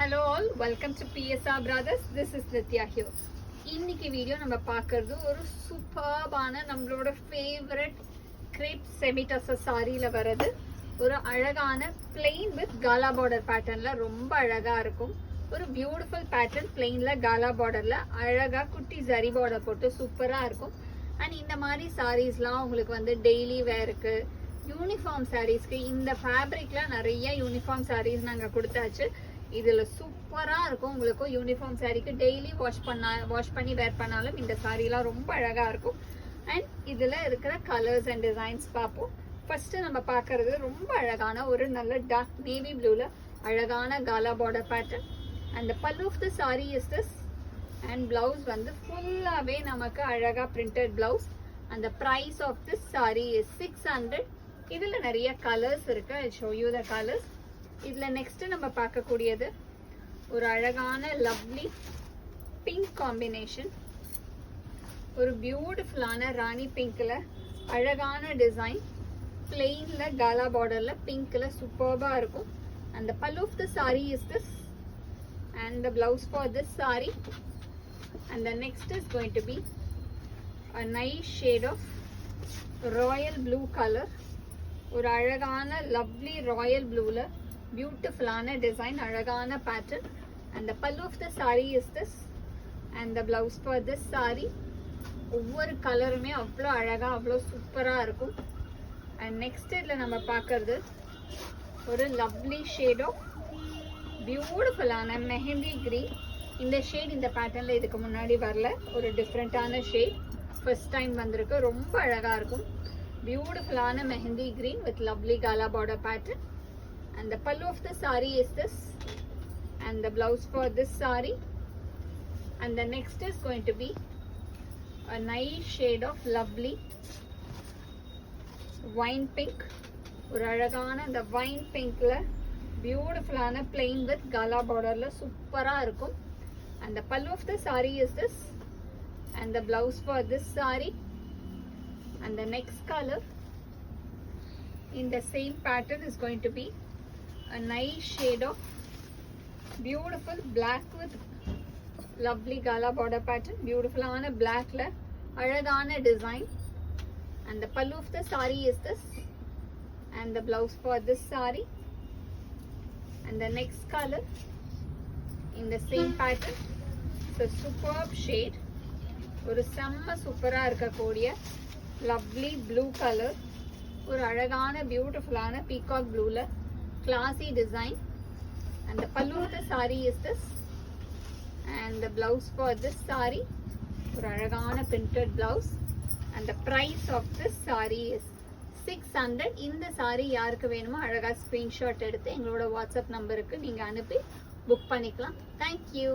Hello all, welcome to PSR Brothers. This is Nitya here. இன்னைக்கு video நம்ம பார்க்கறது ஒரு சூப்பர்பான நம்மளோட ஃபேவரட் கிரேப் செமி டசர் சாரியில வரது ஒரு அழகான plain with gala border patternல ரொம்ப அழகா இருக்கும். ஒரு பியூட்டிஃபுல் பேட்டர்ன் plainல gala borderல அழகா குட்டி ஜரி border போட்டு சூப்பரா இருக்கும். அண்ட் இந்த மாதிரி சாரீஸ்லாம் உங்களுக்கு வந்து டெய்லி வேருக்கு யூனிஃபார்ம் சாரீஸ்க்கு இந்த ஃபேப்ரிக்ல நிறைய யூனிஃபார்ம் சாரீஸ் நாங்கள் கொடுத்தாச்சு. இதில் சூப்பராக இருக்கும். உங்களுக்கு யூனிஃபார்ம் சாரீக்கு டெய்லி வாஷ் பண்ணி வேர் பண்ணாலும் இந்த சாரீலாம் ரொம்ப அழகாக இருக்கும். அண்ட் இதில் இருக்கிற கலர்ஸ் அண்ட் டிசைன்ஸ் பார்ப்போம். ஃபர்ஸ்ட்டு நம்ம பார்க்கறது ரொம்ப அழகான ஒரு நல்ல டார்க் நேவி ப்ளூவில் அழகான காலா border pattern. And pallu of the sari is this. And blouse வந்து ஃபுல்லாகவே நமக்கு அழகாக பிரிண்டட் பிளவுஸ். அந்த price of this sari is 600. இதில் நிறைய கலர்ஸ் இருக்கு. I show you the colours. இதில் நெக்ஸ்ட் நம்ம பார்க்கக்கூடியது ஒரு அழகான லவ்லி பிங்க் காம்பினேஷன். ஒரு பியூட்டிஃபுல்லான ராணி பிங்க்ல அழகான டிசைன் பிளெயின்ல காலா பார்டர்ல பிங்க்ல சூப்பர்பா இருக்கும். அந்த pallu of the sari is this and the blouse for this saree. And the next is going to be a nice shade of royal blue color. ஒரு அழகான லவ்லி ராயல் ப்ளூல பியூட்டிஃபுல்லான டிசைன் அழகான pattern. And the pallu of the sari is this and the blouse for this sari. ஒவ்வொரு கலருமே அவ்வளோ அழகாக அவ்வளோ சூப்பராக இருக்கும். அண்ட் நெக்ஸ்ட் இதில் நம்ம பார்க்கறது ஒரு லவ்லி ஷேட் ஆஃப் பியூட்டிஃபுல்லான மெஹந்தி கிரீன். இந்த ஷேட் இந்த பேட்டர்னில் இதுக்கு முன்னாடி வரல. ஒரு டிஃப்ரெண்ட்டான ஷேட் ஃபர்ஸ்ட் டைம் வந்திருக்கு. ரொம்ப அழகாக இருக்கும். Beautiful mehendi green with lovely gala border pattern. And the pallu of the saree is this and the blouse for this saree. And the next is going to be a nice shade of lovely wine pink. ஒரு அழகான இந்த wine pinkல பியூட்டிஃபுல்லான plain with gala borderல சூப்பரா இருக்கும். And the pallu of the saree is this and the blouse for this saree. And the next color in the same pattern is going to be a nice shade of beautiful black with lovely gala border pattern. Beautiful on a black la alagana design. And the pallu of the saree is this and the blouse for this saree. And the next color in the same pattern. It's a superb shade. ஒரு செம்ம சூப்பரா இருக்கக்கூடிய lovely blue colour. ஒரு அழகான பியூட்டிஃபுல்லான peacock ப்ளூல classy design. And the pallu of the sari is this and the blouse for this sari. ஒரு அழகான printed blouse. And the price of this sari is 600. இந்த சாரீ யாருக்கு வேணுமோ அழகாக ஸ்க்ரீன்ஷாட் எடுத்து எங்களோட வாட்ஸ்அப் நம்பருக்கு நீங்கள் அனுப்பி புக் பண்ணிக்கலாம். தேங்க்யூ.